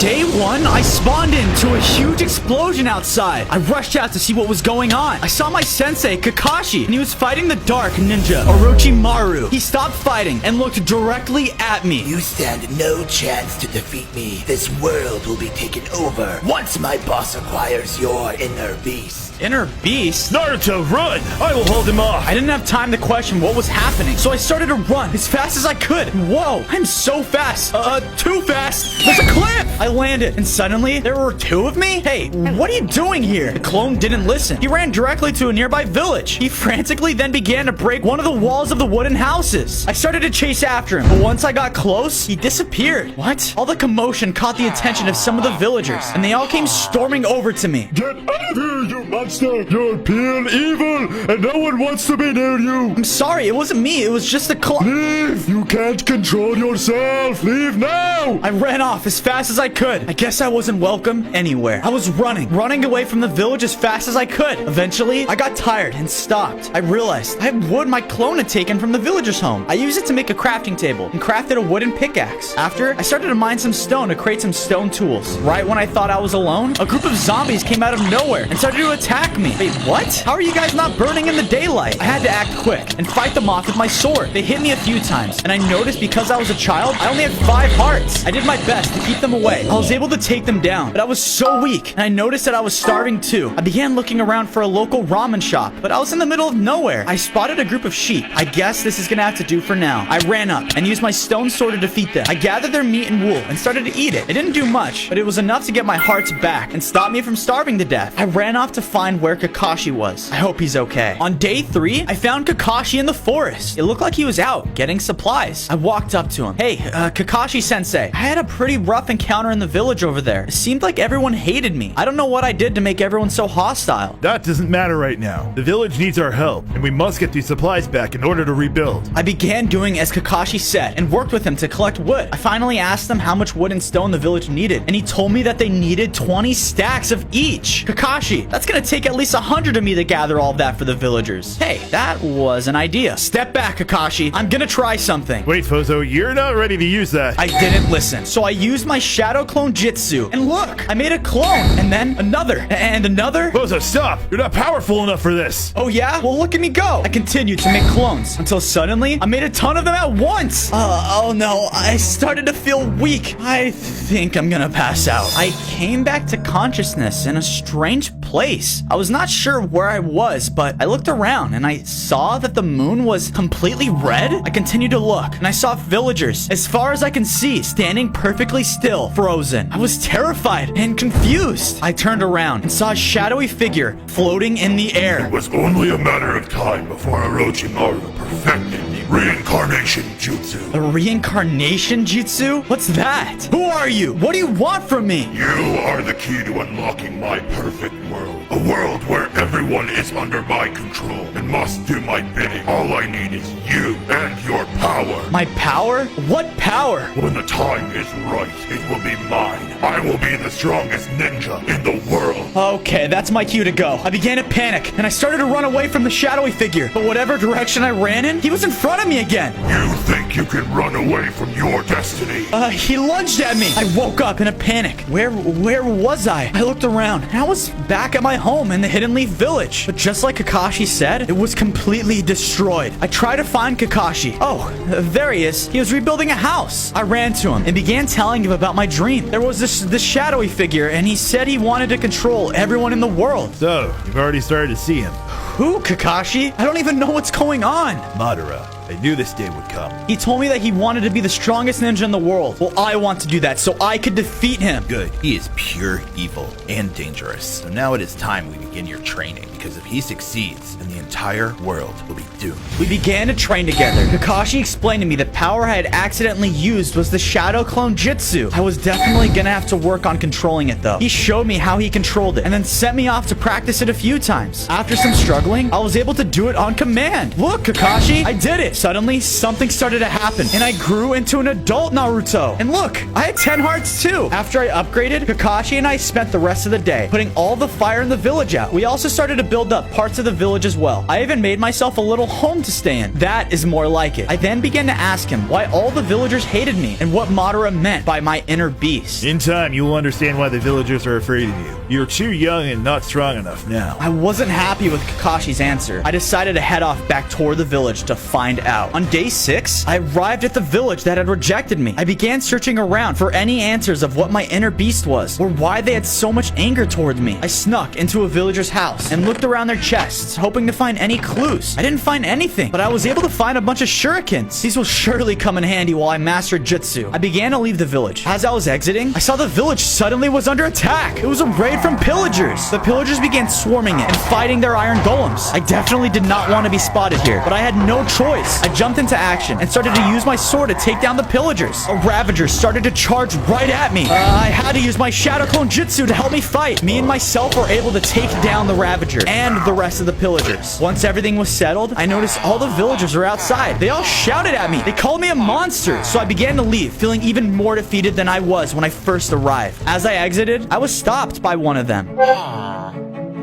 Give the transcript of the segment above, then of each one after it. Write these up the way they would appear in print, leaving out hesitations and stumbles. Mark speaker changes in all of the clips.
Speaker 1: day 1, I spawned into a huge explosion outside. I rushed out to see what was going on. I saw my sensei, Kakashi, and he was fighting the dark ninja, Orochimaru. He stopped fighting and looked directly at me.
Speaker 2: You stand no chance to defeat me. This world will be taken over once my boss acquires your inner beast.
Speaker 1: Inner beast?
Speaker 3: Naruto, run! I will hold him off.
Speaker 1: I didn't have time to question what was happening, so I started to run as fast as I could. Whoa, I'm so fast. Too fast. There's a cliff! I landed, and suddenly, there were 2 of me? Hey, what are you doing here? The clone didn't listen. He ran directly to a nearby village. He frantically then began to break one of the walls of the wooden houses. I started to chase after him, but once I got close, he disappeared. What? All the commotion caught the attention of some of the villagers, and they all came storming over to me.
Speaker 3: Get out of here, you monster! You're pure evil, and no one wants to be near you.
Speaker 1: I'm sorry, it wasn't me. It was just the clone.
Speaker 3: Leave! You can't control yourself. Leave now!
Speaker 1: I ran off as fast as I could. I guess I wasn't welcome anywhere. I was running away from the village as fast as I could. Eventually, I got tired and stopped. I realized I had wood my clone had taken from the villager's home. I used it to make a crafting table and crafted a wooden pickaxe. After, I started to mine some stone to create some stone tools. Right when I thought I was alone, a group of zombies came out of nowhere and started to attack me. Wait, what? How are you guys not burning in the daylight? I had to act quick and fight them off with my sword. They hit me a few times, and I noticed because I was a child, I only had 5 hearts. I did my best to keep them away. I was able to take them down, but I was so weak, and I noticed that I was starving too. I began looking around for a local ramen shop, but I was in the middle of nowhere. I spotted a group of sheep. I guess this is gonna have to do for now. I ran up and used my stone sword to defeat them. I gathered their meat and wool and started to eat it. It didn't do much, but it was enough to get my hearts back and stop me from starving to death. I ran off to find where Kakashi was. I hope he's okay. On day 3, I found Kakashi in the forest. It looked like he was out getting supplies. I walked up to him. Hey, Kakashi-sensei, I had a pretty rough encounter in the village over there. It seemed like everyone hated me. I don't know what I did to make everyone so hostile.
Speaker 3: That doesn't matter right now. The village needs our help, and we must get these supplies back in order to rebuild.
Speaker 1: I began doing as Kakashi said and worked with him to collect wood. I finally asked him how much wood and stone the village needed, and he told me that they needed 20 stacks of each. Kakashi, that's gonna take at least 100 of me to gather all of that for the villagers. Hey, that was an idea. Step back, Kakashi. I'm gonna try something.
Speaker 3: Wait, Fozo, you're not ready to use that.
Speaker 1: I didn't listen, so I used my shadow clone jutsu. And look, I made a clone, and then another, and another.
Speaker 3: Fozo, stop! You're not powerful enough for this.
Speaker 1: Oh yeah? Well, look at me go. I continued to make clones until suddenly I made a ton of them at once. Oh no, I started to feel weak. I think I'm gonna pass out. I came back to consciousness in a strange place. I was not sure where I was, but I looked around and I saw that the moon was completely red. I continued to look and I saw villagers as far as I can see standing perfectly still, frozen. I was terrified and confused. I turned around and saw a shadowy figure floating in the air.
Speaker 4: It was only a matter of time before Orochimaru perfected the reincarnation jutsu.
Speaker 1: A reincarnation jutsu? What's that? Who are you? What do you want from me?
Speaker 4: You are the key to unlocking my perfect world. A world where everyone is under my control and must do my bidding. All I need is you and your power.
Speaker 1: My power? What power?
Speaker 4: When the time is right, it will be mine. I will be the strongest ninja in the world.
Speaker 1: Okay, that's my cue to go. I began to panic, and I started to run away from the shadowy figure. But whatever direction I ran in, he was in front of me again.
Speaker 4: You think you can run away from your destiny?
Speaker 1: He lunged at me. I woke up in a panic. Where was I? I looked around, and I was back at my home in the Hidden Leaf Village. But just like Kakashi said, it was completely destroyed. I tried to find Kakashi. Oh, there he is. He was rebuilding a house. I ran to him and began telling him about my dream. There was this shadowy figure, and he said he wanted to control everyone in the world.
Speaker 3: So, you've already started to see him.
Speaker 1: Who, Kakashi? I don't even know what's going on.
Speaker 3: Madara. I knew this day would come.
Speaker 1: He told me that he wanted to be the strongest ninja in the world. Well, I want to do that so I could defeat him.
Speaker 5: Good. He is pure evil and dangerous. So now it is time we begin your training, because if he succeeds, then the entire world will be doomed.
Speaker 1: We began to train together. Kakashi explained to me the power I had accidentally used was the Shadow Clone Jutsu. I was definitely gonna have to work on controlling it though. He showed me how he controlled it and then sent me off to practice it a few times. After some struggling, I was able to do it on command. Look, Kakashi, I did it. Suddenly, something started to happen, and I grew into an adult Naruto. And look, I had 10 hearts too. After I upgraded, Kakashi and I spent the rest of the day putting all the fire in the village out. We also started to build up parts of the village as well. I even made myself a little home to stay in. That is more like it. I then began to ask him why all the villagers hated me and what Madara meant by my inner beast.
Speaker 3: In time, you will understand why the villagers are afraid of you. You're too young and not strong enough now.
Speaker 1: I wasn't happy with Kakashi's answer. I decided to head off back toward the village to find out. On day 6, I arrived at the village that had rejected me. I began searching around for any answers of what my inner beast was, or why they had so much anger toward me. I snuck into a villager's house and looked around their chests, hoping to find any clues. I didn't find anything, but I was able to find a bunch of shurikens. These will surely come in handy while I master jutsu. I began to leave the village. As I was exiting, I saw the village suddenly was under attack. It was a raid from pillagers. The pillagers began swarming it and fighting their iron golems. I definitely did not want to be spotted here, but I had no choice. I jumped into action and started to use my sword to take down the pillagers. A ravager started to charge right at me. I had to use my shadow clone jutsu to help me fight. Me and myself were able to take down the ravager and the rest of the pillagers. Once everything was settled, I noticed all the villagers were outside. They all shouted at me. They called me a monster. So I began to leave, feeling even more defeated than I was when I first arrived. As I exited, I was stopped by one of them.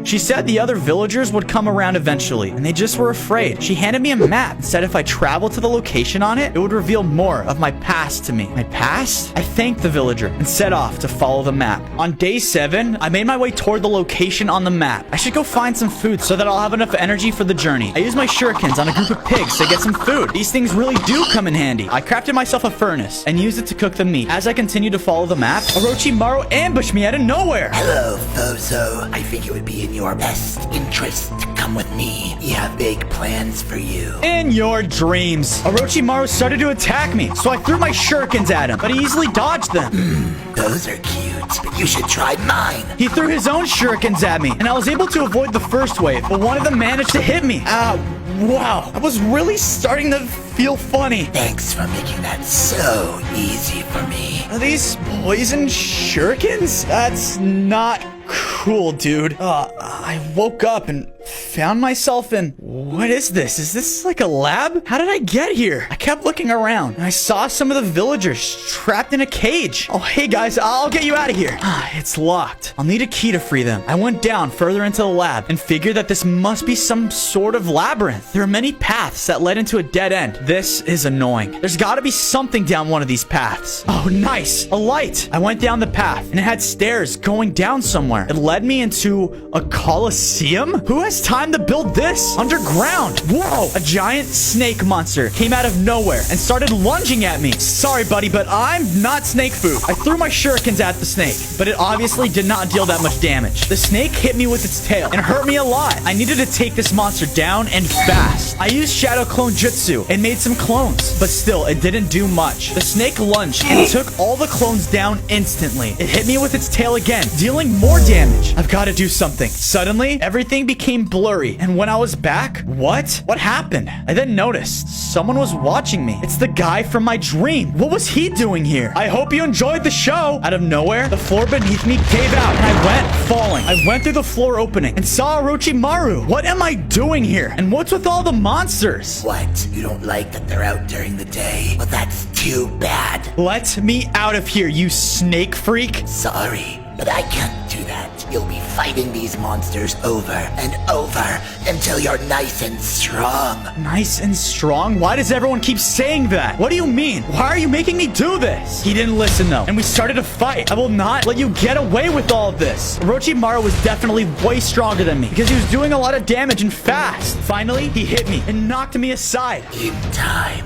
Speaker 1: She said the other villagers would come around eventually, and they just were afraid. She handed me a map and said if I traveled to the location on it, it would reveal more of my past to me. My past? I thanked the villager and set off to follow the map. On day 7, I made my way toward the location on the map. I should go find some food so that I'll have enough energy for the journey. I used my shurikens on a group of pigs to get some food. These things really do come in handy. I crafted myself a furnace and used it to cook the meat. As I continued to follow the map, Orochimaru ambushed me out of nowhere.
Speaker 2: Hello, Fozo. I think it would be in your best interest to come with me. We have big plans for you.
Speaker 1: In your dreams. Orochimaru started to attack me, so I threw my shurikens at him, but he easily dodged them.
Speaker 2: Those are cute, but you should try mine.
Speaker 1: He threw his own shurikens at me, and I was able to avoid the first wave, but one of them managed to hit me. Wow. I was really starting to feel funny.
Speaker 2: Thanks for making that so easy for me.
Speaker 1: Are these poison shurikens? That's not cool, dude. I woke up and found myself in... What is this? Is this like a lab? How did I get here? I kept looking around, and I saw some of the villagers trapped in a cage. Oh, hey guys, I'll get you out of here. It's locked. I'll need a key to free them. I went down further into the lab and figured that this must be some sort of labyrinth. There are many paths that led into a dead end. This is annoying. There's gotta be something down one of these paths. Oh, nice. A light. I went down the path, and it had stairs going down somewhere. It led me into a coliseum? Who has time to build this? Underground. Whoa! A giant snake monster came out of nowhere and started lunging at me. Sorry, buddy, but I'm not snake food. I threw my shurikens at the snake, but it obviously did not deal that much damage. The snake hit me with its tail and hurt me a lot. I needed to take this monster down and fast. I used shadow clone jutsu and made some clones, but still, it didn't do much. The snake lunged and took all the clones down instantly. It hit me with its tail again, dealing more damage. I've got to do something. Suddenly, everything became blurry, and when I was back, what happened? I then noticed someone was watching me. It's the guy from my dream. What was he doing here? I hope you enjoyed the show. Out of nowhere, the floor beneath me gave out, and I went falling. I went through the floor opening and saw Orochimaru. What am I doing here? And what's with all the monsters?
Speaker 2: What? You don't like that they're out during the day? Well, that's too bad.
Speaker 1: Let me out of here, you snake freak.
Speaker 2: Sorry, but I can't do that. You'll be fighting these monsters over and over until you're nice and strong.
Speaker 1: Nice and strong? Why does everyone keep saying that? What do you mean? Why are you making me do this? He didn't listen though, and we started a fight. I will not let you get away with all of this. Orochimaru was definitely way stronger than me because he was doing a lot of damage and fast. Finally, he hit me and knocked me aside.
Speaker 2: In time.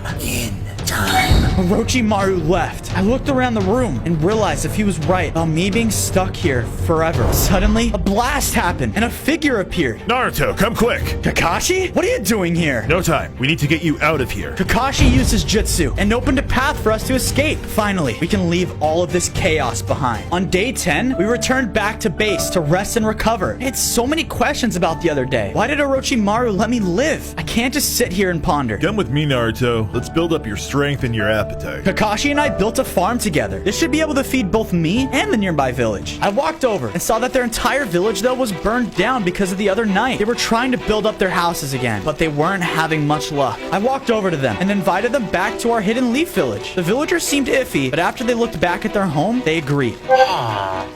Speaker 1: Orochimaru left. I looked around the room and realized if he was right about me being stuck here forever. Suddenly, a blast happened and a figure appeared.
Speaker 3: Naruto, come quick.
Speaker 1: Kakashi? What are you doing here?
Speaker 3: No time. We need to get you out of here.
Speaker 1: Kakashi used his jutsu and opened a path for us to escape. Finally, we can leave all of this chaos behind. On day 10, we returned back to base to rest and recover. I had so many questions about the other day. Why did Orochimaru let me live? I can't just sit here and ponder.
Speaker 3: Come with me, Naruto. Let's build up your strength strengthen your appetite.
Speaker 1: Kakashi and I built a farm together. This should be able to feed both me and the nearby village. I walked over and saw that their entire village, though, was burned down because of the other night. They were trying to build up their houses again, but they weren't having much luck. I walked over to them and invited them back to our Hidden Leaf village. The villagers seemed iffy, but after they looked back at their home, they agreed.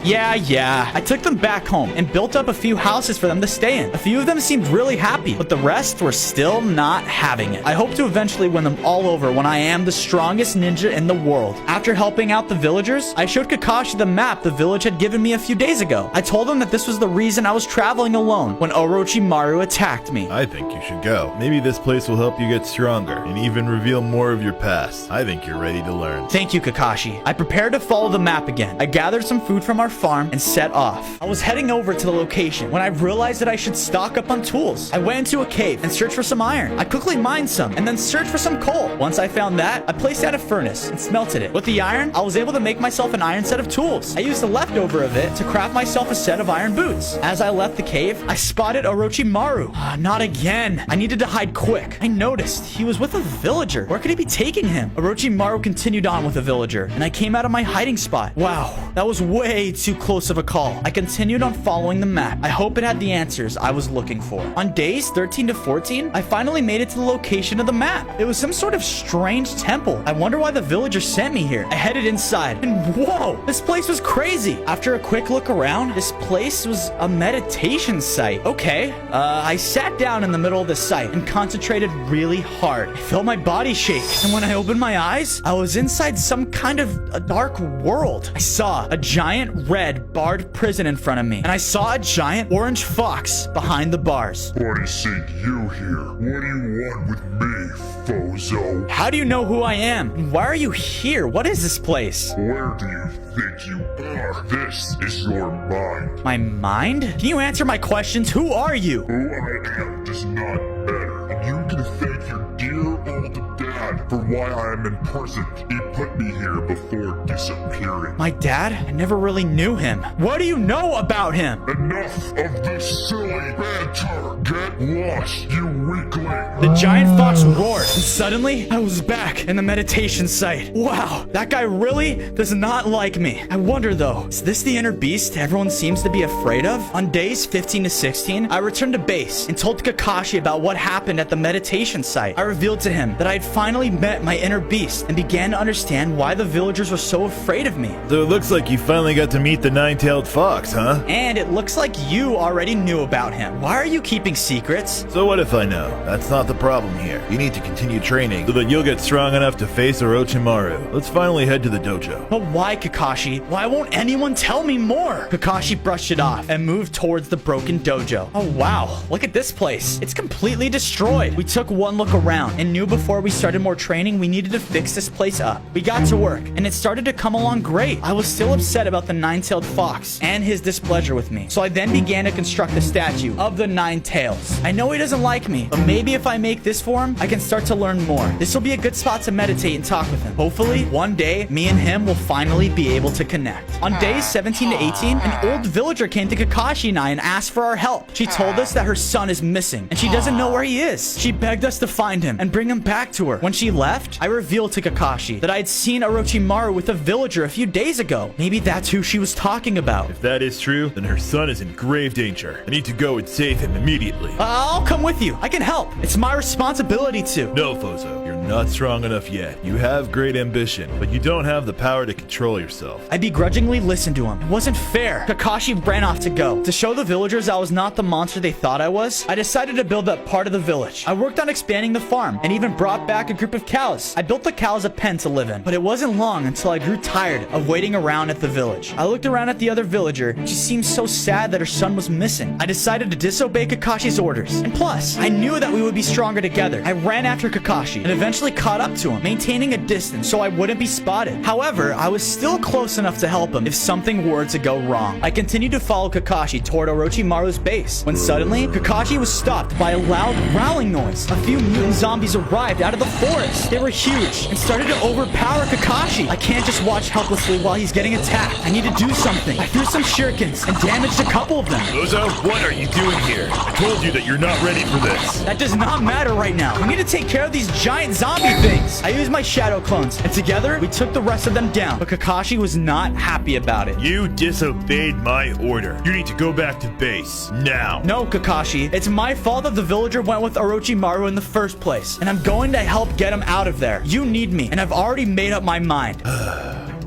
Speaker 1: Yeah. I took them back home and built up a few houses for them to stay in. A few of them seemed really happy, but the rest were still not having it. I hope to eventually win them all over when I am the strongest ninja in the world. After helping out the villagers, I showed Kakashi the map the village had given me a few days ago. I told him that this was the reason I was traveling alone when Orochimaru attacked me.
Speaker 3: I think you should go. Maybe this place will help you get stronger and even reveal more of your past. I think you're ready to learn.
Speaker 1: Thank you, Kakashi. I prepared to follow the map again. I gathered some food from our farm and set off. I was heading over to the location when I realized that I should stock up on tools. I went into a cave and searched for some iron. I quickly mined some and then searched for some coal. Once I found that, I placed out a furnace and smelted it. With the iron, I was able to make myself an iron set of tools. I used the leftover of it to craft myself a set of iron boots. As I left the cave, I spotted Orochimaru. Not again. I needed to hide quick. I noticed he was with a villager. Where could he be taking him? Orochimaru continued on with the villager, and I came out of my hiding spot. Wow, that was way too close of a call. I continued on following the map. I hope it had the answers I was looking for. On days 13 to 14, I finally made it to the location of the map. It was some sort of strange temple. I wonder why the villager sent me here. I headed inside, and whoa, this place was crazy. After a quick look around, this place was a meditation site. Okay, I sat down in the middle of the site and concentrated really hard. I felt my body shake, and when I opened my eyes, I was inside some kind of a dark world. I saw a giant red barred prison in front of me, and I saw a giant orange fox behind the bars.
Speaker 4: What is seek you here? What do you want with me, Fozo?
Speaker 1: How do you know who I am? And why are you here? What is this place?
Speaker 4: Where do you think you are? This is your mind.
Speaker 1: My mind? Can you answer my questions? Who are you?
Speaker 4: Who I am does not matter, and you can thank your dear old dad for why I am imprisoned. He put me here before disappearing.
Speaker 1: My dad? I never really knew him. What do you know about him?
Speaker 4: Enough of this silly banter. Get lost, you weakling.
Speaker 1: The giant fox roared, and suddenly I was back in the meditation site. Wow, that guy really does not like me. I wonder though, is this the inner beast everyone seems to be afraid of? On days 15 to 16, I returned to base and told Kakashi about what happened at the meditation site. I revealed to him that I had finally met my inner beast and began to understand why the villagers were so afraid of me.
Speaker 3: So it looks like you finally got to meet the nine-tailed fox, huh?
Speaker 1: And it looks like you already knew about him. Why are you keeping secrets?
Speaker 3: So what if I know? That's not the problem here. You need to continue training so that you'll get strong enough to face Orochimaru. Let's finally head to the dojo.
Speaker 1: But why, Kakashi? Why won't anyone tell me more? Kakashi brushed it off and moved towards the broken dojo. Oh wow, look at this place. It's completely destroyed. We took one look around and knew before we started more training we needed to fix this place up. We got to work and it started to come along great. I was still upset about the nine-tailed fox and his displeasure with me. So I then began to construct a statue of the nine tails. I know he doesn't like me, but maybe if I make this for him, I can start to learn more. This will be a good spot to meditate and talk with him. Hopefully, one day, me and him will finally be able to connect. On days 17 to 18, an old villager came to Kakashi and I and asked for our help. She told us that her son is missing and she doesn't know where he is. She begged us to find him and bring him back to her. When she left, I revealed to Kakashi that I had seen Orochimaru with a villager a few days ago. Maybe that's who she was talking about.
Speaker 3: If that is true, then her son is in grave danger. I need to go and save him immediately.
Speaker 1: I'll come with you. I can help. It's my responsibility to.
Speaker 3: No, Fozo, you're not strong enough yet. You have great ambition, but you don't have the power to control yourself.
Speaker 1: I begrudgingly listened to him. It wasn't fair. Kakashi ran off to go. To show the villagers I was not the monster they thought I was, I decided to build up part of the village. I worked on expanding the farm and even brought back a group of cows. I built the cows a pen to live in, but it wasn't long until I grew tired of waiting around at the village. I looked around at the other villager and she seemed so sad that her son was missing. I decided to disobey Kakashi's orders. And plus, I knew that we would be stronger together. I ran after Kakashi and eventually caught up to him, maintaining a distance so I wouldn't be spotted. However, I was still close enough to help him if something were to go wrong. I continued to follow Kakashi toward Orochimaru's base, when suddenly, Kakashi was stopped by a loud growling noise. A few mutant zombies arrived out of the forest. They were huge and started to overpower Kakashi. I can't just watch helplessly while he's getting attacked. I need to do something. I threw some shurikens and damaged a couple of them.
Speaker 3: Fozo, what are you doing here? I told you that you're not ready for this.
Speaker 1: That does not matter right now. We need to take care of these giant zombies zombie things. I used my shadow clones, and together, we took the rest of them down. But Kakashi was not happy about it.
Speaker 3: You disobeyed my order. You need to go back to base now.
Speaker 1: No, Kakashi. It's my fault that the villager went with Orochimaru in the first place. And I'm going to help get him out of there. You need me, and I've already made up my mind.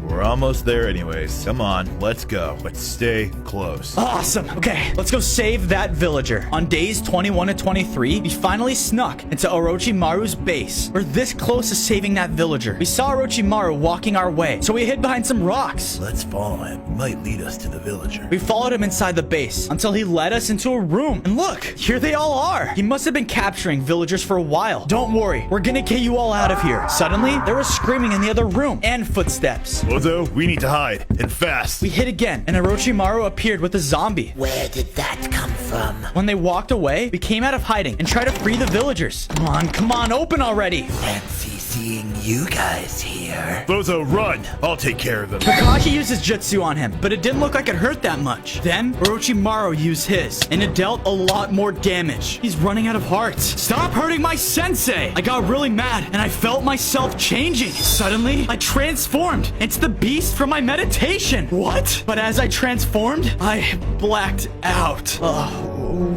Speaker 3: We're almost there anyways. Come on, let's go. But stay close.
Speaker 1: Awesome. Okay, let's go save that villager. On days 21 and 23, we finally snuck into Orochimaru's base. We're this close to saving that villager. We saw Orochimaru walking our way, so we hid behind some rocks.
Speaker 2: Let's follow him. He might lead us to the villager.
Speaker 1: We followed him inside the base until he led us into a room. And look, here they all are. He must have been capturing villagers for a while. Don't worry, we're gonna get you all out of here. Suddenly, there was screaming in the other room and footsteps.
Speaker 3: Bozo, we need to hide, and fast.
Speaker 1: We hid again, and Orochimaru appeared with a zombie.
Speaker 2: Where did that come from?
Speaker 1: When they walked away, we came out of hiding and tried to free the villagers. Come on, open already.
Speaker 2: Fancy seeing you guys here.
Speaker 3: Bozo, run. I'll take care of him.
Speaker 1: Kakashi used his jutsu on him, but it didn't look like it hurt that much. Then, Orochimaru used his, and it dealt a lot more damage. He's running out of hearts. Stop hurting my sensei! I got really mad, and I felt myself changing. Suddenly, I transformed into the beast from my meditation. What? But as I transformed, I blacked out.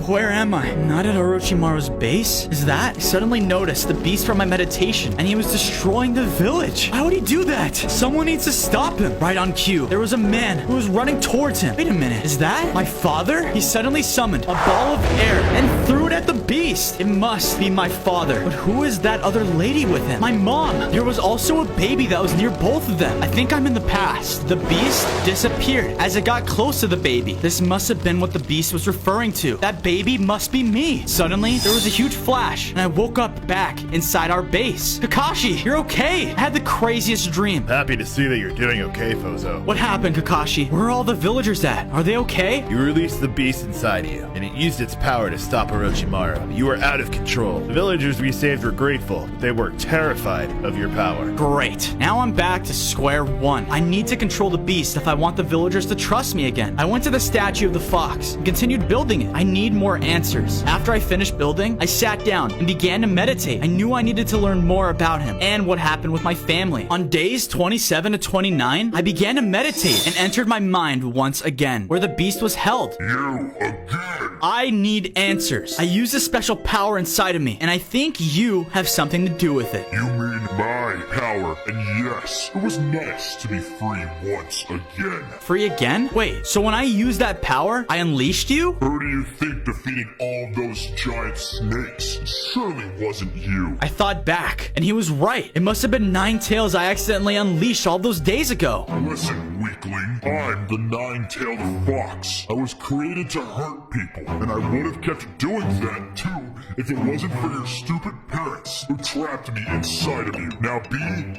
Speaker 1: Where am I? Not at Orochimaru's base? Is that? I suddenly noticed the beast from my meditation, and he was destroying the village. Why would he do that? Someone needs to stop him. Right on cue, there was a man who was running towards him. Wait a minute, is that my father? He suddenly summoned a ball of air and threw it at the beast. It must be my father. But who is that other lady with him? My mom. There was also a baby that was near both of them. I think I'm in the past. The beast disappeared as it got close to the baby. This must have been what the beast was referring to. That baby must be me. Suddenly, there was a huge flash, and I woke up back inside our base. Kakashi, you're okay. I had the craziest dream.
Speaker 3: Happy to see that you're doing okay, Bozo.
Speaker 1: What happened, Kakashi? Where are all the villagers at? Are they okay?
Speaker 3: You released the beast inside you, and it used its power to stop Orochimaru. You were out of control. The villagers we saved were grateful, but they were terrified of your power.
Speaker 1: Great. Now I'm back to square one. I need to control the beast if I want the villagers to trust me again. I went to the statue of the fox and continued building it. I need more answers. After I finished building, I sat down and began to meditate. I knew I needed to learn more about him and what happened with my family. On days 27 to 29, I began to meditate and entered my mind once again, where the beast was held.
Speaker 4: You again!
Speaker 1: I need answers. I use a special power inside of me, and I think you have something to do with it.
Speaker 4: You mean my power, and yes, it was nice to be free once again.
Speaker 1: Free again? Wait, so when I used that power, I unleashed you?
Speaker 4: Who do you think defeating all those giant snakes surely wasn't you?
Speaker 1: I thought back, and he was right. It must have been Nine Tails I accidentally unleashed all those days ago.
Speaker 4: Listen, weakling, I'm the nine-tailed fox. I was created to hurt people, and I would have kept doing that too if it wasn't for your stupid parents who trapped me inside of you. Now be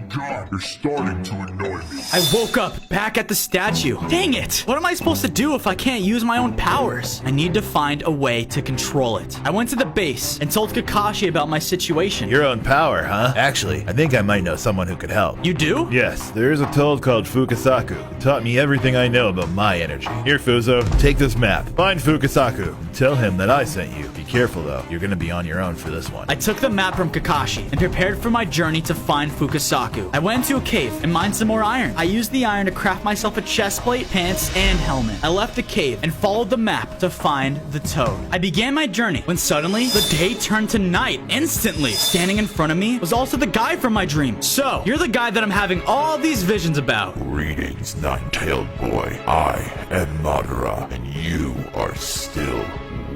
Speaker 4: gone. You're starting to annoy me.
Speaker 1: I woke up back at the statue. Dang it! What am I supposed to do if I can't use my own powers? I need to find a way to control it. I went to the base and told Kakashi about my situation.
Speaker 3: Your own power, huh? Actually, I think I might know someone who could help.
Speaker 1: You do?
Speaker 3: Yes, there is a toad called Fukasaku who taught me everything I know about my energy. Here, Fuzo, take this map. Find Fukasaku and tell him that I sent you. Be careful, though. You're gonna be on your own for this one.
Speaker 1: I took the map from Kakashi and prepared for my journey to find Fukasaku. I went into a cave and mined some more iron. I used the iron to craft myself a chest plate, pants, and helmet. I left the cave and followed the map to find the toad. I began my journey when suddenly the day turned to night instantly. Standing in front of me was also the guy from my dream. So, you're the guy that I'm having all these visions about.
Speaker 4: Greetings, nine-tailed boy. I am Madara, and you are still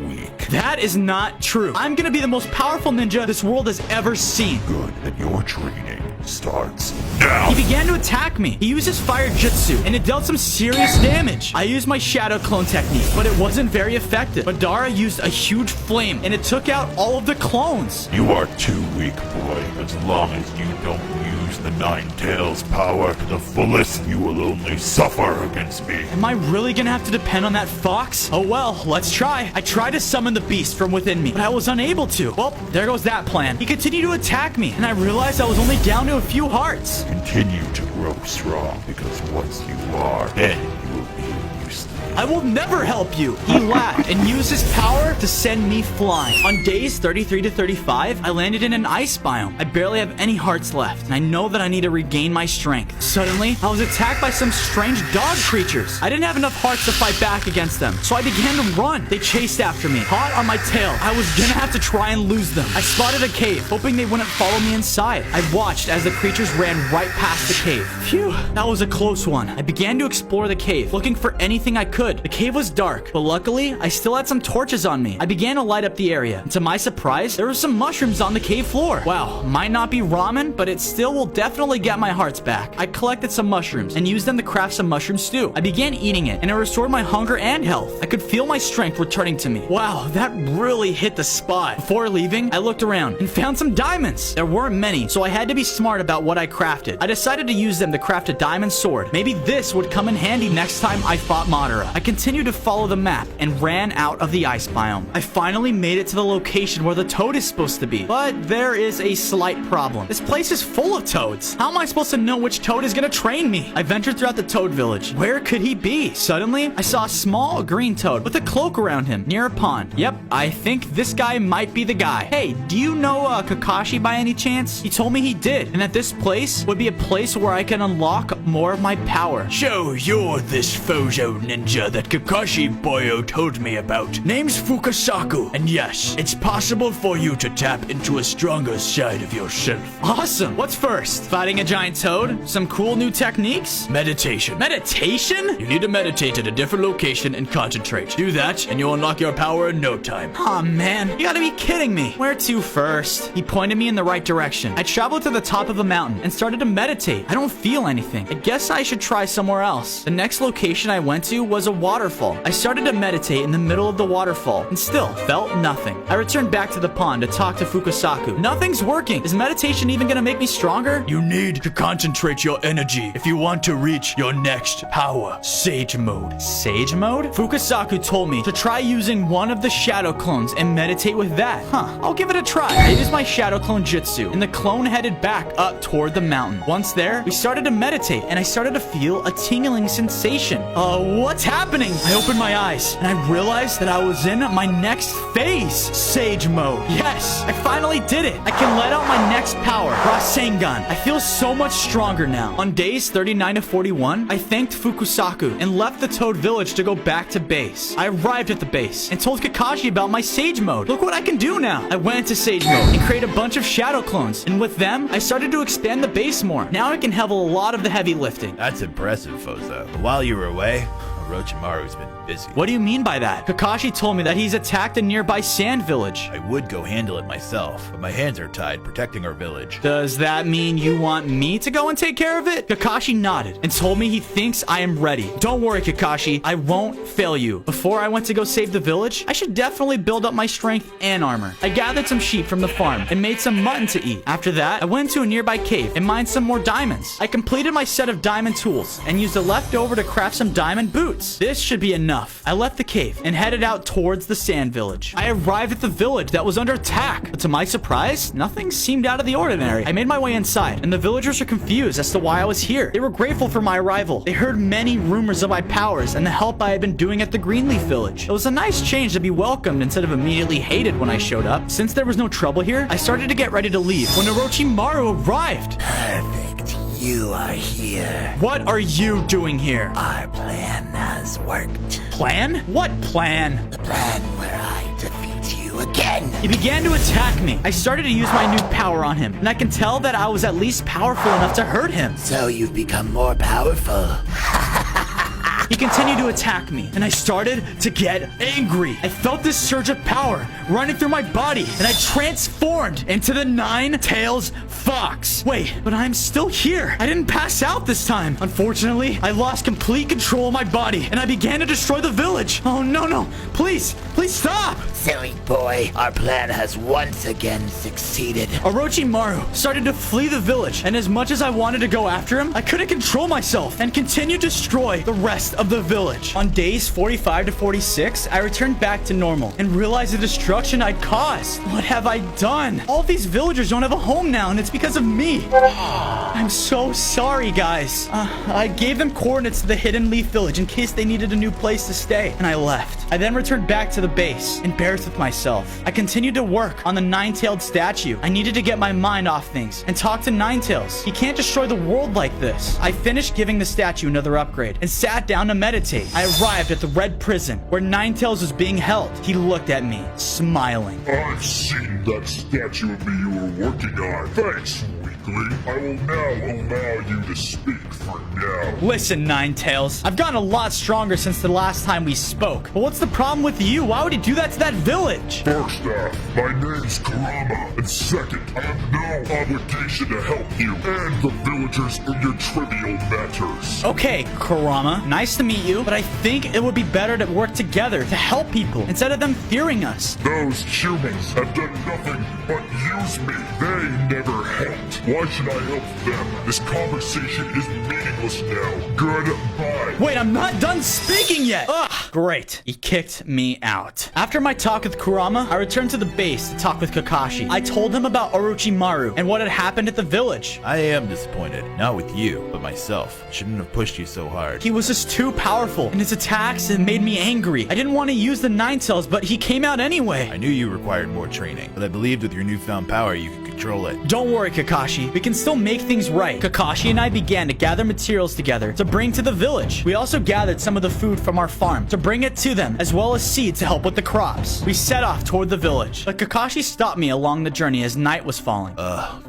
Speaker 4: weak.
Speaker 1: That is not true. I'm gonna be the most powerful ninja this world has ever seen.
Speaker 4: Good, and your training starts now.
Speaker 1: He began to attack me. He used his fire jutsu, and it dealt some serious damage. I used my shadow clone technique, but it wasn't very effective. Madara used a huge flame, and it took out all of the clones.
Speaker 4: You are too weak, boy. As long as you don't use the Nine Tails power to the fullest, you will only suffer against me.
Speaker 1: Am I really gonna have to depend on that fox? Oh well, let's try. I tried to summon the beast from within me, but I was unable to. Well, there goes that plan. He continued to attack me, and I realized I was only down to a few hearts.
Speaker 4: Continue to grow strong, because once you are, then you will be useless.
Speaker 1: I will never help you. He laughed and used his power to send me flying. On days 33 to 35, I landed in an ice biome. I barely have any hearts left, and I know that I need to regain my strength. Suddenly, I was attacked by some strange dog creatures. I didn't have enough hearts to fight back against them, so I began to run. They chased after me, hot on my tail. I was gonna have to try and lose them. I spotted a cave, hoping they wouldn't follow me inside. I watched as the creatures ran right past the cave. Phew, that was a close one. I began to explore the cave, looking for anything I could. The cave was dark, but luckily, I still had some torches on me. I began to light up the area, and to my surprise, there were some mushrooms on the cave floor. Wow, might not be ramen, but it still will definitely get my hearts back. I collected some mushrooms and used them to craft some mushroom stew. I began eating it, and it restored my hunger and health. I could feel my strength returning to me. Wow, that really hit the spot. Before leaving, I looked around and found some diamonds. There weren't many, so I had to be smart about what I crafted. I decided to use them to craft a diamond sword. Maybe this would come in handy next time I fought Madara. I continued to follow the map and ran out of the ice biome. I finally made it to the location where the toad is supposed to be, but there is a slight problem. This place is full of toads. How am I supposed to know which toad is gonna train me? I ventured throughout the toad village. Where could he be? Suddenly, I saw a small green toad with a cloak around him near a pond. Yep, I think this guy might be the guy. Hey, do you know Kakashi by any chance? He told me he did, and that this place would be a place where I can unlock more of my power.
Speaker 2: So you're this Fozo ninja that Kakashi Boyo told me about. Name's Fukasaku, and yes, it's possible for you to tap into a stronger side of yourself.
Speaker 1: Awesome. What's first? Fighting a giant toad? Some cool new techniques?
Speaker 2: Meditation.
Speaker 1: Meditation?
Speaker 2: You need to meditate at a different location and concentrate. Do that, and you'll unlock your power in no time.
Speaker 1: Aw, man. You gotta be kidding me. Where to first? He pointed me in the right direction. I traveled to the top of a mountain and started to meditate. I don't feel anything. I guess I should try somewhere else. The next location I went to was a waterfall. I started to meditate in the middle of the waterfall and still felt nothing. I returned back to the pond to talk to Fukasaku. Nothing's working. Is meditation even gonna make me stronger?
Speaker 2: You need to concentrate your energy if you want to reach your next power. Sage mode.
Speaker 1: Sage mode? Fukasaku told me to try using one of the shadow clones and meditate with that. Huh, I'll give it a try. I used my shadow clone jutsu, and the clone headed back up toward the mountain. Once there, we started to meditate, and I started to feel a tingling sensation. What's happening? I opened my eyes, and I realized that I was in my next phase. Sage mode. Yes, I finally did it. I can let out my next power, Rasengan. I feel so much stronger now. On days 39 to 41, I thanked Fukasaku and left the Toad Village to go back to base. I arrived at the base and told Kakashi about my Sage mode. Look what I can do now. I went into Sage mode and created a bunch of shadow clones, and with them, I started to expand the base more. Now I can handle a lot of the heavy lifting.
Speaker 5: That's impressive, Fozo. But while you were away, Orochimaru's been busy.
Speaker 1: What do you mean by that? Kakashi told me that he's attacked a nearby sand village.
Speaker 5: I would go handle it myself, but my hands are tied protecting our village.
Speaker 1: Does that mean you want me to go and take care of it? Kakashi nodded and told me he thinks I am ready. Don't worry, Kakashi. I won't fail you. Before I went to go save the village, I should definitely build up my strength and armor. I gathered some sheep from the farm and made some mutton to eat. After that, I went to a nearby cave and mined some more diamonds. I completed my set of diamond tools and used the leftover to craft some diamond boots. This should be enough. I left the cave and headed out towards the sand village. I arrived at the village that was under attack, but to my surprise, nothing seemed out of the ordinary. I made my way inside, and the villagers were confused as to why I was here. They were grateful for my arrival. They heard many rumors of my powers and the help I had been doing at the Greenleaf village. It was a nice change to be welcomed instead of immediately hated when I showed up. Since there was no trouble here, I started to get ready to leave when Orochimaru arrived.
Speaker 2: Perfect. You are here.
Speaker 1: What are you doing here?
Speaker 2: Our plan has worked.
Speaker 1: Plan? What plan?
Speaker 2: The plan where I defeat you again.
Speaker 1: He began to attack me. I started to use my new power on him, and I can tell that I was at least powerful enough to hurt him.
Speaker 2: So you've become more powerful.
Speaker 1: He continued to attack me, and I started to get angry. I felt this surge of power running through my body, and I transformed into the Nine-Tails Fox. Wait, but I'm still here. I didn't pass out this time. Unfortunately, I lost complete control of my body, and I began to destroy the village. Oh, no. Please stop.
Speaker 2: Silly boy, our plan has once again succeeded.
Speaker 1: Orochimaru started to flee the village, and as much as I wanted to go after him, I couldn't control myself and continued to destroy the rest of the village. On days 45 to 46, I returned back to normal and realized the destruction I'd caused. What have I done? All these villagers don't have a home now, and it's because of me. I'm so sorry, guys. I gave them coordinates to the Hidden Leaf Village in case they needed a new place to stay, and I left. I then returned back to the base, embarrassed with myself. I continued to work on the nine-tailed statue. I needed to get my mind off things and talk to Ninetails. He can't destroy the world like this. I finished giving the statue another upgrade and sat down to meditate. I arrived at the Red Prison, where Ninetails was being held. He looked at me, smiling.
Speaker 4: I've seen that statue of me you were working on. Thanks, weakling. I will now allow you to speak for now.
Speaker 1: Listen, Ninetails, I've gotten a lot stronger since the last time we spoke. But what's the problem with you? Why would he do that to that village?
Speaker 4: First off, my name's Kurama, and second, I have no obligation to help you and the villagers in your trivial matters.
Speaker 1: Okay, Kurama, nice to meet you, but I think it would be better to work together to help people instead of them fearing us.
Speaker 4: Those humans have done nothing but use me. They never helped. Why should I help them? This conversation is meaningless now. Goodbye.
Speaker 1: Wait, I'm not done speaking yet. Ugh, great. He kicked me out. After my talk with Kurama, I returned to the base to talk with Kakashi. I told him about Orochimaru and what had happened at the village.
Speaker 3: I am disappointed. Not with you, but myself. Shouldn't have pushed you so hard.
Speaker 1: He was just too powerful, and his attacks had made me angry. I didn't want to use the Ninetails, but he came out anyway.
Speaker 3: I knew you required more training, but I believed with your newfound power you could control it.
Speaker 1: Don't worry, Kakashi. We can still make things right. Kakashi and I began to gather materials together to bring to the village. We also gathered some of the food from our farm to bring it to them, as well as seeds to help with the crops. We set off toward the village, but Kakashi stopped me along the journey as night was falling.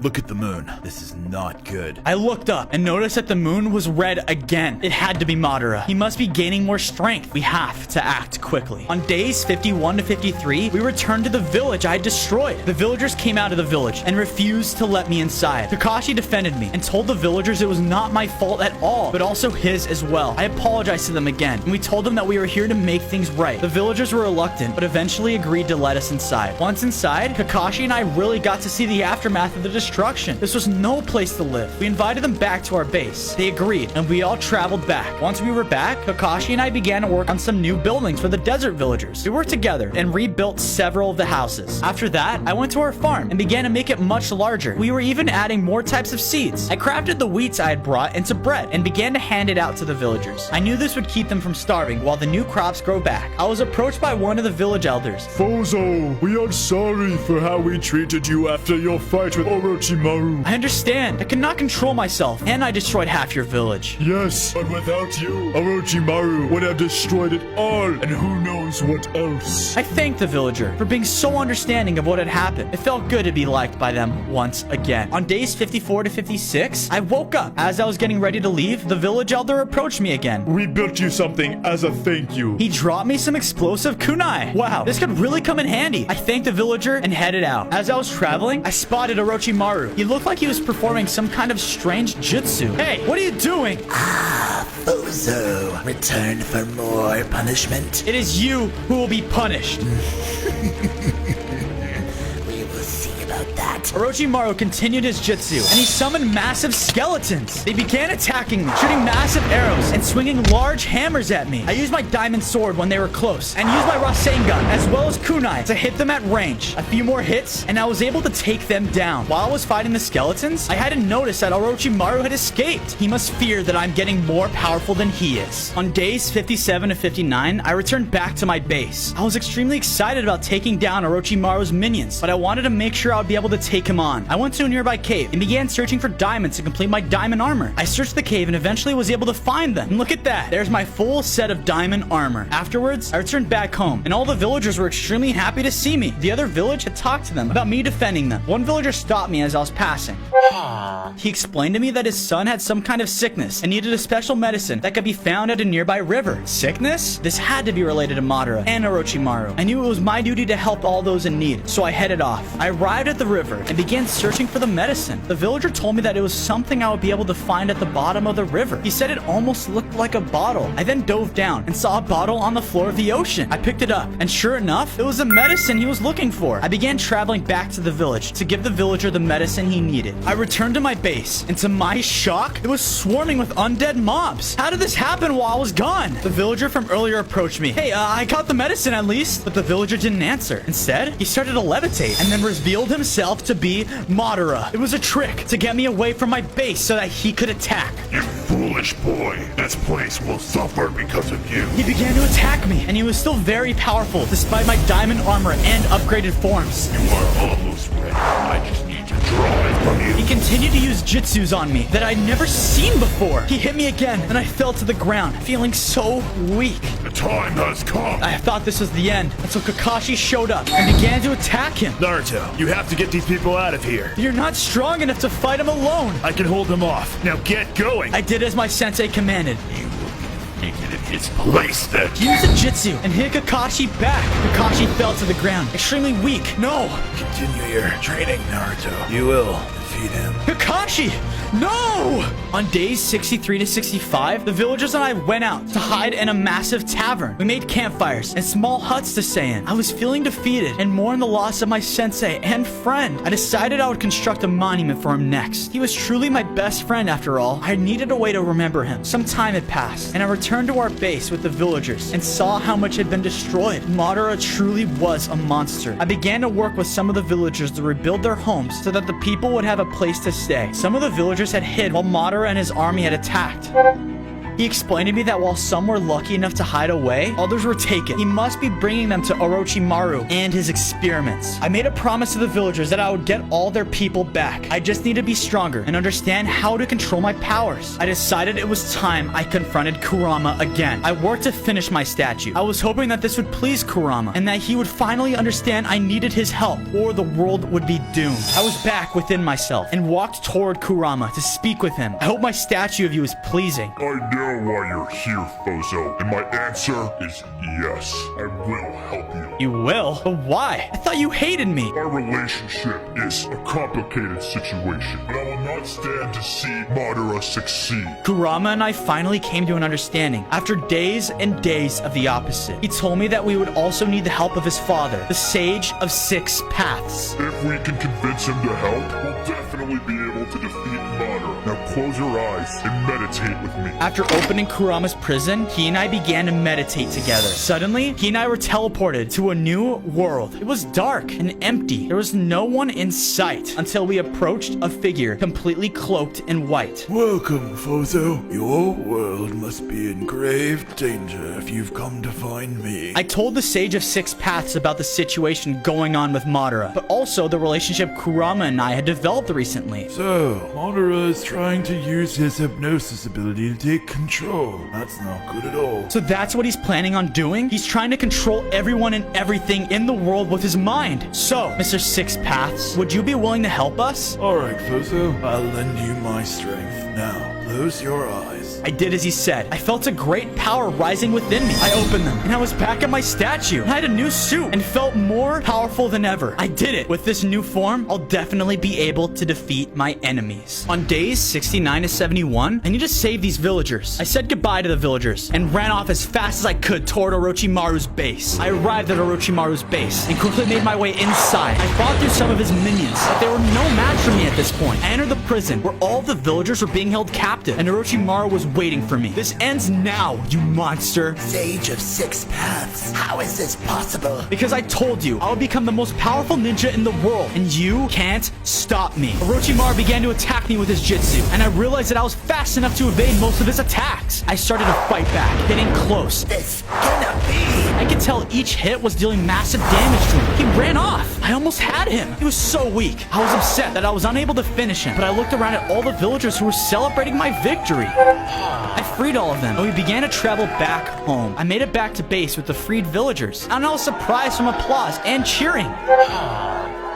Speaker 3: Look at the moon. This is not good.
Speaker 1: I looked up and noticed that the moon was red again. It had to be Madara. He must be gaining more strength. We have to act quickly. On days 51 to 53, we returned to the village I had destroyed. The villagers came out of the village and refused to let me inside. Kakashi defended me and told the villagers it was not my fault at all, but also his as well. I apologized to them again, and we told them that we were here to make things right. The villagers were reluctant, but eventually agreed to let us inside. Once inside, Kakashi and I really got to see the aftermath of the destruction. This was no place to live. We invited them back to our base. They agreed, and we all traveled back. Once we were back, Kakashi and I began to work on some new buildings for the desert villagers. We worked together and rebuilt several of the houses. After that, I went to our farm and began to make it much larger. We were even adding more types of seeds. I crafted the wheats I had brought into bread and began to hand it out to the villagers. I knew this would keep them from starving while the new crops grow back. I was approached by one of the village elders.
Speaker 6: Fozo, we are sorry for how we treated you after your fight with Orochimaru.
Speaker 1: I understand. I cannot control myself, and I destroyed half your village.
Speaker 6: Yes, but without you, Orochimaru would have destroyed it all, and who knows what else.
Speaker 1: I thanked the villager for being so understanding of what had happened. It felt good to be liked by them once again. On days 54 to 56, I woke up. As I was getting ready to leave, the village elder approached me again.
Speaker 6: We built you something as a thank you.
Speaker 1: He dropped me some explosive kunai. Wow, this could really come in handy. I thanked the villager and headed out. As I was traveling, I spotted Orochimaru. He looked like he was performing some kind of strange jutsu. Hey, what are you doing?
Speaker 5: Bozo, return for more punishment.
Speaker 1: It is you who will be punished.
Speaker 5: We will see about that.
Speaker 1: Orochimaru continued his jutsu, and he summoned massive skeletons. They began attacking me, shooting massive arrows and swinging large hammers at me. I used my diamond sword when they were close, and used my Rasengan as well as kunai to hit them at range. A few more hits, and I was able to take them down. While I was fighting the skeletons, I hadn't noticed that Orochimaru had escaped. He must fear that I'm getting more powerful than he is. On days 57 to 59, I returned back to my base. I was extremely excited about taking down Orochimaru's minions, but I wanted to make sure I would be able to take him on. I went to a nearby cave and began searching for diamonds to complete my diamond armor. I searched the cave and eventually was able to find them. And look at that. There's my full set of diamond armor. Afterwards, I returned back home, and all the villagers were extremely happy to see me. The other village had talked to them about me defending them. One villager stopped me as I was passing. He explained to me that his son had some kind of sickness and needed a special medicine that could be found at a nearby river. Sickness? This had to be related to Madara and Orochimaru. I knew it was my duty to help all those in need, so I headed off. I arrived at the river and began searching for the medicine. The villager told me that it was something I would be able to find at the bottom of the river. He said it almost looked like a bottle. I then dove down and saw a bottle on the floor of the ocean. I picked it up, and sure enough, it was the medicine he was looking for. I began traveling back to the village to give the villager the medicine he needed. I returned to my base, and to my shock, it was swarming with undead mobs. How did this happen while I was gone? The villager from earlier approached me. Hey, I got the medicine at least. But the villager didn't answer. Instead, he started to levitate and then revealed himself to be Madara. It was a trick to get me away from my base so that he could attack.
Speaker 4: You foolish boy. This place will suffer because of you.
Speaker 1: He began to attack me, and he was still very powerful despite my diamond armor and upgraded forms.
Speaker 4: You are almost ready. I just need to draw it from you.
Speaker 1: He continued to use jutsus on me that I'd never seen before. He hit me again, and I fell to the ground, feeling so weak.
Speaker 4: The time has come.
Speaker 1: I thought this was the end until Kakashi showed up and began to attack him.
Speaker 3: Naruto, you have to get these people out of here.
Speaker 1: You're not strong enough to fight him alone.
Speaker 3: I can hold them off. Now get going.
Speaker 1: I did as my sensei commanded.
Speaker 4: You will be defeated in his place then.
Speaker 1: He used a jutsu and hit Kakashi back. Kakashi fell to the ground, extremely weak. No!
Speaker 3: Continue your training, Naruto. You will defeat him.
Speaker 1: Kakashi! No! On days 63 to 65, the villagers and I went out to hide in a massive tavern. We made campfires and small huts to stay in. I was feeling defeated and mourned the loss of my sensei and friend. I decided I would construct a monument for him next. He was truly my best friend after all. I needed a way to remember him. Some time had passed, and I returned to our base with the villagers and saw how much had been destroyed. Madara truly was a monster. I began to work with some of the villagers to rebuild their homes so that the people would have a place to stay. Some of the villagers had hid while Madara and his army had attacked. He explained to me that while some were lucky enough to hide away, others were taken. He must be bringing them to Orochimaru and his experiments. I made a promise to the villagers that I would get all their people back. I just need to be stronger and understand how to control my powers. I decided it was time I confronted Kurama again. I worked to finish my statue. I was hoping that this would please Kurama and that he would finally understand I needed his help or the world would be doomed. I was back within myself and walked toward Kurama to speak with him. I hope my statue of you is pleasing.
Speaker 4: I know why you're here, Fozo, and my answer is yes. I will help you.
Speaker 1: You will? But why? I thought you hated me.
Speaker 4: Our relationship is a complicated situation, but I will not stand to see Madara succeed.
Speaker 1: Kurama and I finally came to an understanding after days and days of the opposite. He told me that we would also need the help of his father, the Sage of Six Paths.
Speaker 4: If we can convince him to help, we'll definitely be able to defeat Madara. Now close your eyes and meditate with me.
Speaker 1: After opening Kurama's prison, he and I began to meditate together. Suddenly, he and I were teleported to a new world. It was dark and empty. There was no one in sight until we approached a figure completely cloaked in white.
Speaker 6: Welcome, Fozo. Your world must be in grave danger if you've come to find me.
Speaker 1: I told the Sage of Six Paths about the situation going on with Madara, but also the relationship Kurama and I had developed recently.
Speaker 6: So, Madara is trying to use his hypnosis ability to take control. That's not good at all.
Speaker 1: So that's what he's planning on doing? He's trying to control everyone and everything in the world with his mind. So, Mr. Six Paths, would you be willing to help us?
Speaker 6: Alright, Fozo. I'll lend you my strength. Now, close your eyes.
Speaker 1: I did as he said. I felt a great power rising within me. I opened them, and I was back at my statue. I had a new suit and felt more powerful than ever. I did it. With this new form, I'll definitely be able to defeat my enemies. On days 69 to 71, I need to save these villagers. I said goodbye to the villagers and ran off as fast as I could toward Orochimaru's base. I arrived at Orochimaru's base and quickly made my way inside. I fought through some of his minions, but they were no match for me at this point. I entered the prison where all of the villagers were being held captive, and Orochimaru was waiting for me. This ends now, you monster.
Speaker 7: Sage of Six Paths. How is this possible?
Speaker 1: Because I told you, I would become the most powerful ninja in the world, and you can't stop me. Orochimaru began to attack me with his jutsu, and I realized that I was fast enough to evade most of his attacks. I started to fight back, hitting close.
Speaker 7: This cannot be.
Speaker 1: I could tell each hit was dealing massive damage to him. He ran off. I almost had him. He was so weak. I was upset that I was unable to finish him, but I looked around at all the villagers who were celebrating my victory. I freed all of them, and we began to travel back home. I made it back to base with the freed villagers, and I was surprised from applause and cheering.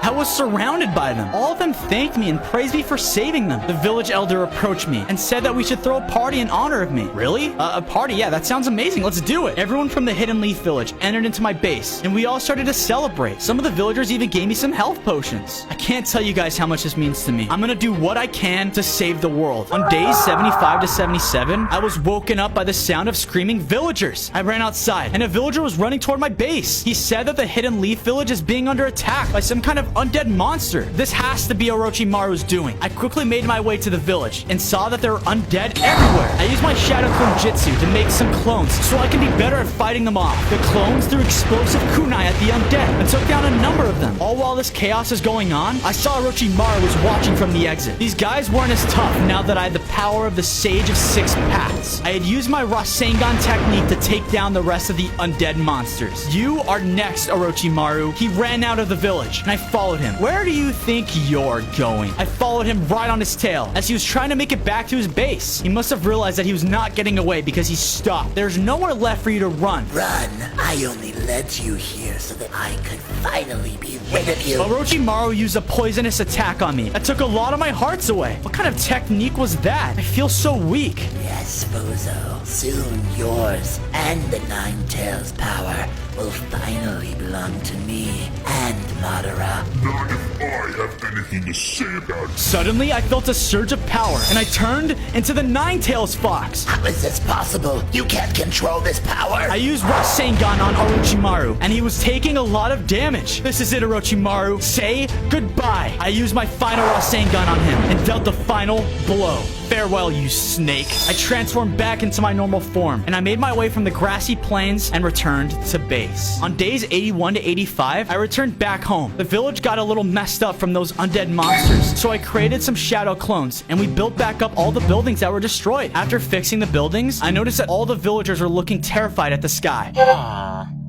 Speaker 1: I was surrounded by them. All of them thanked me and praised me for saving them. The village elder approached me and said that we should throw a party in honor of me. Really? A party? Yeah, that sounds amazing. Let's do it. Everyone from the Hidden Leaf village entered into my base, and we all started to celebrate. Some of the villagers even gave me some health potions. I can't tell you guys how much this means to me. I'm gonna do what I can to save the world. On days 75 to 77, I was woken up by the sound of screaming villagers. I ran outside, and a villager was running toward my base. He said that the Hidden Leaf village is being under attack by some kind of undead monster. This has to be Orochimaru's doing. I quickly made my way to the village and saw that there were undead everywhere. I used my Shadow Clone Jutsu to make some clones so I can be better at fighting them off. The clones threw explosive kunai at the undead and took down a number of them. All while this chaos is going on, I saw Orochimaru was watching from the exit. These guys weren't as tough now that I had the power of the Sage of Six Paths. I had used my Rasengan technique to take down the rest of the undead monsters. You are next, Orochimaru. He ran out of the village, and I followed him. Where do you think you're going? I followed him right on his tail as he was trying to make it back to his base. He must have realized that he was not getting away because he stopped. There's nowhere left for you to run.
Speaker 7: Run. I only led you here so that I could finally be rid of you.
Speaker 1: Orochimaru used a poisonous attack on me. That took a lot of my hearts away. What kind of technique was that? I feel so weak.
Speaker 7: Yes, Bozo. Soon yours and the Nine Tails power will finally belong to me and Madara.
Speaker 4: Not if I have anything to say about it.
Speaker 1: Suddenly, I felt a surge of power, and I turned into the Nine-Tails Fox.
Speaker 7: How is this possible? You can't control this power.
Speaker 1: I used Rasengan on Orochimaru, and he was taking a lot of damage. This is it, Orochimaru. Say goodbye. I used my final Rasengan on him and dealt the final blow. Farewell, you snake. I transformed back into my normal form, and I made my way from the grassy plains and returned to base. On days 81 to 85, I returned back home. The village got a little messed up from those undead monsters, so I created some shadow clones, and we built back up all the buildings that were destroyed. After fixing the buildings, I noticed that all the villagers were looking terrified at the sky.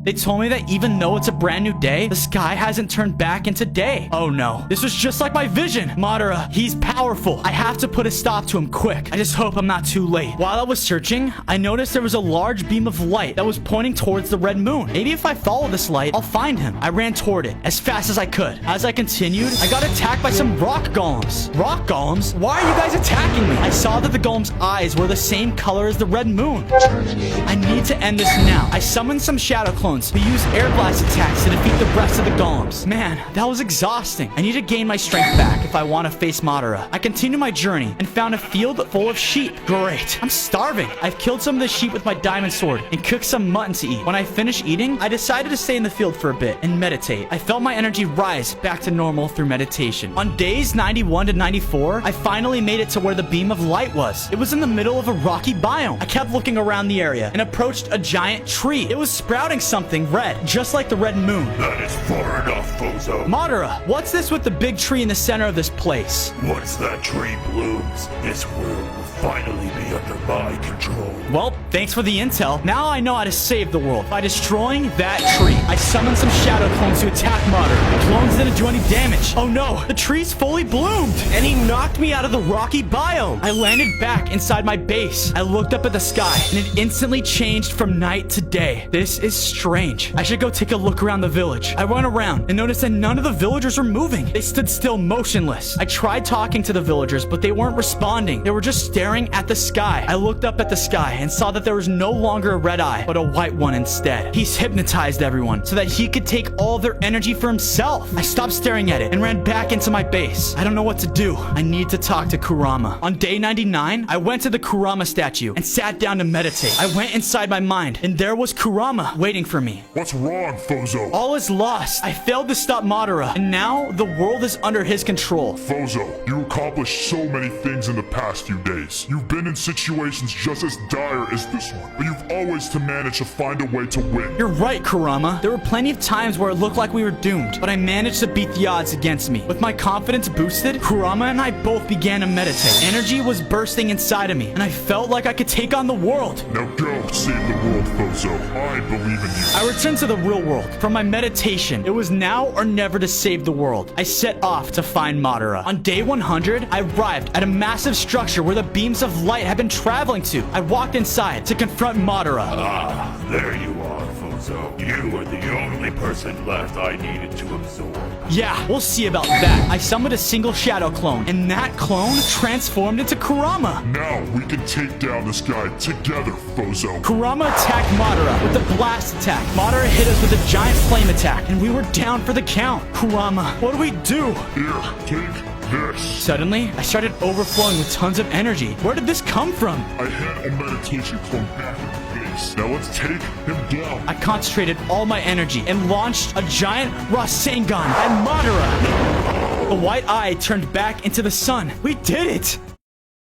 Speaker 1: They told me that even though it's a brand new day, the sky hasn't turned back into day. Oh no, this was just like my vision. Madara, he's powerful. I have to put a stop to him quick. I just hope I'm not too late. While I was searching, I noticed there was a large beam of light that was pointing towards the red moon. Maybe if I follow this light, I'll find him. I ran toward it as fast as I could. As I continued, I got attacked by some rock golems. Rock golems? Why are you guys attacking me? I saw that the golem's eyes were the same color as the red moon. I need to end this now. I summoned some shadow clones to use air blast attacks to defeat the rest of the golems. Man, that was exhausting. I need to gain my strength back if I want to face Madara. I continued my journey and found a field full of sheep. Great. I'm starving. I've killed some of the sheep with my diamond sword and cooked some mutton to eat. When I finished eating, I decided to stay in the field for a bit and meditate. I felt my energy rise back to normal through meditation. On days 91 to 94, I finally made it to where the beam of light was. It was in the middle of a rocky biome. I kept looking around the area and approached a giant tree. It was sprouting something red, just like the red moon.
Speaker 4: That is far enough, Bozo.
Speaker 1: Madara, what's this with the big tree in the center of this place?
Speaker 4: Once that tree blooms, this world will finally be under my control.
Speaker 1: Well, thanks for the intel. Now I know how to save the world by destroying that tree. I summoned some shadow clones to attack Madara. The clones didn't do any damage. Oh no, the tree's fully bloomed, and he knocked me out of the rocky biome. I landed back inside my base. I looked up at the sky, and it instantly changed from night to day. This is strange. I should go take a look around the village. I went around and noticed that none of the villagers were moving. They stood still motionless. I tried talking to the villagers, but they weren't responding. They were just staring at the sky. I looked up at the sky and saw that there was no longer a red eye, but a white one instead. He's hypnotized everyone so that he could take all their energy for himself. I stopped staring at it and ran back into my base. I don't know what to do. I need to talk to Kurama. On day 99, I went to the Kurama statue and sat down to meditate. I went inside my mind, and there was Kurama waiting for me.
Speaker 4: What's wrong, Fozo?
Speaker 1: All is lost. I failed to stop Madara, and now the world is under his control.
Speaker 4: Fozo, you accomplished so many things in the past few days. You've been in situations just as dire as this one, but you've always managed to find a way to win.
Speaker 1: You're right, Kurama. There were plenty of times where it looked like we were doomed, but I managed to beat the odds against me. With my confidence boosted, Kurama and I both began to meditate. Energy was bursting inside of me, and I felt like I could take on the world.
Speaker 4: Now go save the world, Fozo. I believe in you.
Speaker 1: I returned to the real world. From my meditation, it was now or never to save the world. I set off to find Madara. On day 100, I arrived at a massive structure where the beams of light had been traveling to. I walked inside to confront Madara.
Speaker 4: Ah, there you are, Fozo. You are the only person left I needed to absorb.
Speaker 1: Yeah, we'll see about that. I summoned a single shadow clone, and that clone transformed into Kurama.
Speaker 4: Now we can take down this guy together, Fozo.
Speaker 1: Kurama attacked Madara with the blast attack. Madara hit us with a giant flame attack, and we were down for the count. Kurama, what do we do?
Speaker 4: Here, take this.
Speaker 1: Suddenly, I started overflowing with tons of energy. Where did this come from?
Speaker 4: I had a meditation clone back in the base. Nice. Now let's take him down.
Speaker 1: I concentrated all my energy and launched a giant Rasengan at Madara. The white eye turned back into the sun. We did it!